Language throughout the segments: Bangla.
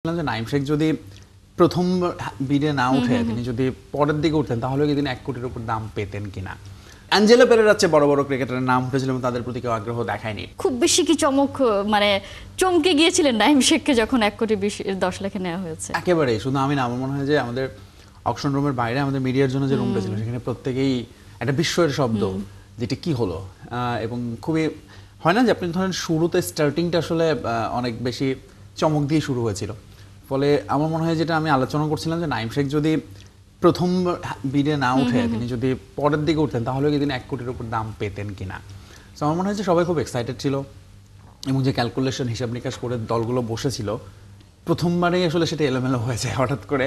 যে নাইম শেখ যদি প্রথম বিডে না উঠে তিনি যদি পরের দিকে উঠতেন তাহলে কি তিনি 1 কোটির উপর দাম পেতেন কিনা। অ্যাঞ্জেলো পেরেরার চেয়ে বড় বড় ক্রিকেটারের নাম উঠেছিল এবং তাদের প্রতি কেউ আগ্রহ দেখায়নি। খুব বেশি কি চমকে গিয়েছিলেন নাইম শেখকে যখন 1 কোটি 10 লাখে নেওয়া হয়েছে? একেবারেই, শুধু আমি না, আমার মনে হয় যে আমাদের অকশন রুমের বাইরে আমাদের মিডিয়ার জন্য যে রুমটা ছিল সেখানে প্রত্যেকেই একটা বিস্ময়ের শব্দ যেটা কি হলো। এবং খুবই হয় না যে আপনি ধরেন শুরুতে স্টার্টিংটা আসলে অনেক বেশি চমক দিয়ে শুরু হয়েছিল, ফলে আমার মনে হয় যেটা আমি আলোচনা করছিলাম যে নাইম শেখ যদি প্রথম বিডে না উঠে তিনি যদি পরের দিকে উঠতেন তাহলে কি তিনি 1 কোটির উপর দাম পেতেন কিনা। সো আমার মনে হয় যে সবাই খুব এক্সাইটেড ছিল এবং যে ক্যালকুলেশন হিসাব নিকাশ করে দলগুলো বসেছিল প্রথমবারেই আসলে সেটা এলোমেলো হয়েছে হঠাৎ করে।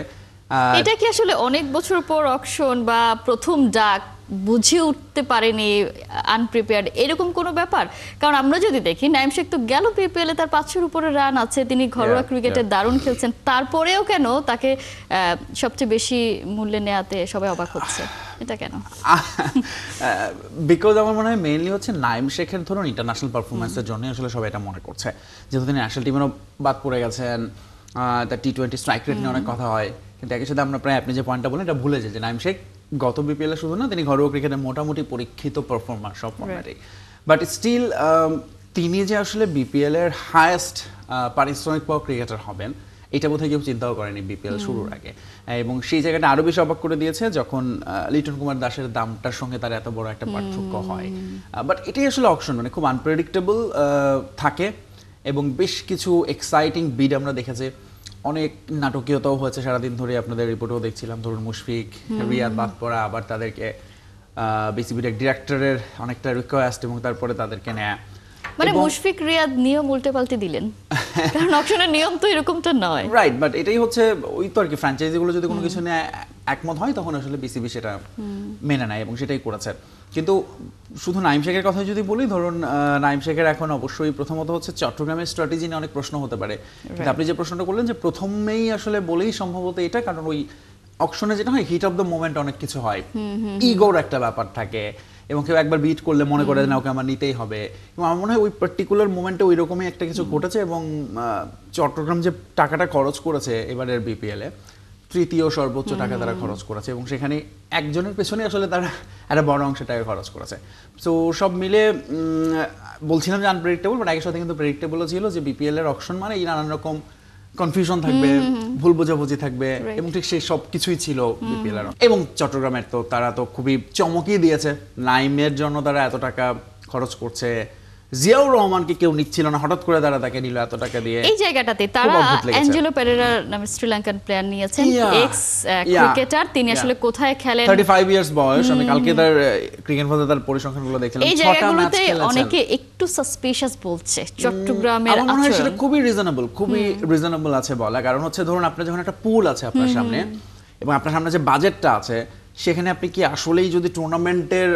এটা কি আসলে অনেক বছর পর অকশন বা প্রথম ডাক বুঝে উঠতে পারেনি, আনপ্রিপেয়ার্ড এরকম কোনো ব্যাপার? কারণ আমরা যদি দেখি নাইম শেখ তো গেল পিপিএলে তার 500-এর উপরে রান আছে, তিনি ঘরোয়া ক্রিকেটে দারুণ খেলছেন, তারপরেও কেন তাকে সবচেয়ে বেশি মূল্যে নেওয়াতে সবাই অবাক হচ্ছে, এটা কেন? বিকজ আমার মনে হয় মেইনলি হচ্ছে নাইম শেখের ধরুন ইন্টারন্যাশনাল পারফরমেন্সের জন্য আসলে সবাই এটা মনে করছে, যেহেতু তিনি ন্যাশনাল টিমেরও বাদ পড়ে গেছেন, তার টি-20 স্ট্রাইক রেট নিয়ে অনেক কথা হয়, কিন্তু একই সাথে আমরা প্রায় আপনি যে পয়েন্টটা বলেন এটা ভুলে যাই যে নাইম শেখ গত বিপিএলে শুধু না, তিনি ঘরোয়া ক্রিকেটে মোটামুটি পরীক্ষিত পারফরমার সব ফর্ম্যাটেই, বাট স্টিল তিনি যে আসলে বিপিএল এর হায়েস্ট পারিশ্রমিক পাওয়া ক্রিকেটার হবেন এটা বোধহয় কেউ চিন্তাও করেনি বিপিএল শুরুর আগে। এবং সেই জায়গাটা আরো বেশি অবাক করে দিয়েছে যখন লিটন কুমার দাসের দামটার সঙ্গে তার এত বড় একটা পার্থক্য হয়। বাট এটাই আসলে অকশন, মানে খুব আনপ্রেডিক্টেবল থাকে এবং বেশ কিছু এক্সাইটিং বিড আমরা দেখেছি, অনেক নাটকীয়তাও হয়েছে সারাদিন ধরে, আপনাদের রিপোর্টেও দেখছিলাম, ধরুন মুশফিক রিয়াদ বাদ পড়া, আবার তাদেরকে বিসিবির ডিরেক্টরের অনেকটা রিকোয়েস্ট এবং তারপরে তাদেরকে নেয়া, মানে মুশফিক রিয়াদ নিয়ম উল্টে পাল্টে দিলেন, কারণ অকশনের নিয়ম তো এরকমটা নয়, রাইট? বাট এটাই হচ্ছে ওই তো আর কি, ফ্র্যাঞ্চাইজিগুলো যদি কোনো কিছু নিয়ে একমত হয় তখন আসলে বিসিবি সেটা মেনে নেয় এবং সেটাই করেছে। কিন্তু শুধু নাইম শেখের কথা যদি বলি, ধরুন নাইম শেখের এখন অবশ্যই প্রথমত হচ্ছে চট্টগ্রামের স্ট্র্যাটেজি নিয়ে অনেক প্রশ্ন হতে পারে, কিন্তু আপনি যে প্রশ্নটা করলেন যে প্রথমেই আসলে বলেই সম্ভবত এটা, কারণ ওই অকশনে যেটা হয় হিট অফ দ্য মোমেন্ট অনেক কিছু হয়, ইগোর একটা ব্যাপার থাকে এবং কেউ একবার বিট করলে মনে করে না ওকে আমার নিতেই হবে, এবং আমার মনে হয় ওই পার্টিকুলার মোমেন্টে ওই রকমই একটা কিছু ঘটেছে। এবং চট্টগ্রাম যে টাকাটা খরচ করেছে এবারের বিপিএলে, তৃতীয় সর্বোচ্চ টাকা তারা খরচ করেছে এবং সেখানে একজনের পেছনে আসলে তারা একটা বড় অংশ টাকা খরচ করেছে। সো সব মিলে বলছিলাম যে আনপ্রেডিক্টেবল, বাট একই সাথে কিন্তু প্রেডিক্টেবলও ছিল যে বিপিএল এর অকশন মানে এই নানান রকম কনফিউশন থাকবে, ভুল বোঝাবুঝি থাকবে, এবং ঠিক সেই সব কিছুই ছিল বিপিএল এর। এবং চট্টগ্রামের তো তারা তো খুবই চমকই দিয়েছে, নাইমের জন্য তারা এত টাকা খরচ করছে, জিয়াউর রহমানকে কেউ নিচ্ছিল না, হঠাৎ করে তারা তাকে নিল এত টাকা দিয়ে। এই জায়গাটাতে তারা অ্যাঞ্জেলো পেরেরার নামে শ্রীলঙ্কান প্লেয়ার নিয়েছেন, এক্স ক্রিকেটার, তিনি আসলে কোথায় খেলেন, 35 ইয়ার্স বয়স, আমি কালকে তার ক্রিকেট ফোনে তার পরিসংখ্যানগুলো দেখলাম, এই জায়গাগুলোতে অনেকে একটু সাসপিশিয়াস বলছে চট্টগ্রামের আচরণ। আমার মনে হয় সেটা খুবই রিজনেবল আছে বলা, কারণ হচ্ছে ধরুন আপনার যখন একটা পুল আছে আপনার সামনে এবং আপনার সামনে যে বাজেটটা আছে, সেখানে আপনি কি আসলেই যদি টুর্নামেন্টের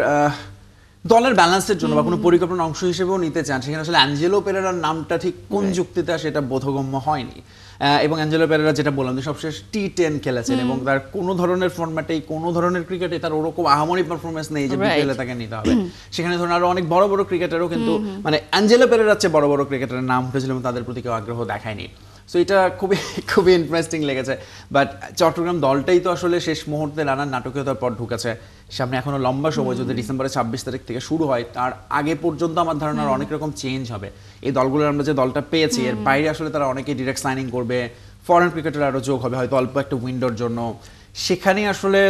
দলের ব্যালেন্সের জন্য বা কোনো পরিকল্পনার অংশ হিসেবেও নিতে চান, সেখানে আসলে অ্যাঞ্জেলো পেরেরার নামটা ঠিক কোন যুক্তিতে সেটা বোধগম্য হয়নি। এবং অ্যাঞ্জেলো পেরেরা যেটা বললাম যে সবশেষ টি10 খেলেছেন এবং তার কোনো ধরনের ফরম্যাটেই কোনো ধরনের ক্রিকেটে তার ওরকম আহামরি পারফরমেন্স নেই যে বিপিএলে তাকে নিতে হবে। সেখানে ধরুন আরো অনেক বড় বড় ক্রিকেটারও কিন্তু মানে অ্যাঞ্জেলো পেরেরার চেয়ে বড় বড় ক্রিকেটারের নাম উঠেছিল এবং তাদের প্রতি কেউ আগ্রহ দেখায়নি। সো এটা খুবই ইন্টারেস্টিং লেগেছে। বাট চট্টগ্রাম দলটাই তো আসলে শেষ মুহূর্তে নানান নাটকীয়তার পর ঢুকেছে, সামনে এখনো লম্বা সময়, যদি ডিসেম্বরের 26 তারিখ থেকে শুরু হয় তার আগে পর্যন্ত আমার ধারণার অনেক রকম চেঞ্জ হবে। এই দলগুলোর আমরা যে দলটা পেয়েছি এর বাইরে আসলে তারা অনেকেই ডিরেক্ট সাইনিং করবে, ফরেন ক্রিকেটার আরও যোগ হবে হয়তো অল্প একটা উইন্ডোর জন্য। সেখানেই আসলে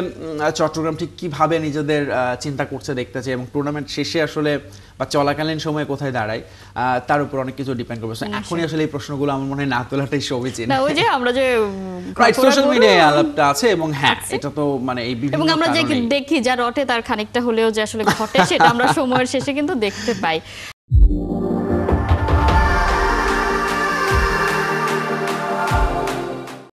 চট্টগ্রাম ঠিক কিভাবে নিজেদের চিন্তা করছে দেখতেছে এবং টুর্নামেন্ট শেষে আসলে বা চলাকালীন সময়ে কোথায় দাঁড়ায় তার উপর অনেক কিছু ডিপেন্ড করবে। এখনই আসলে এই প্রশ্নগুলো আমার মনে হয় না তোলাটাই সমীচীন। ওই যে আমরা যে সোশ্যাল মিডিয়ায় আলাপটা আছে এবং হ্যাঁ এটা তো মানে এই বিভিন্ন এবং আমরা যে দেখি যা রটে তার খানিকটা হলেও যে আসলে ঘটে সেটা আমরা সময়ের শেষে কিন্তু দেখতে পাই।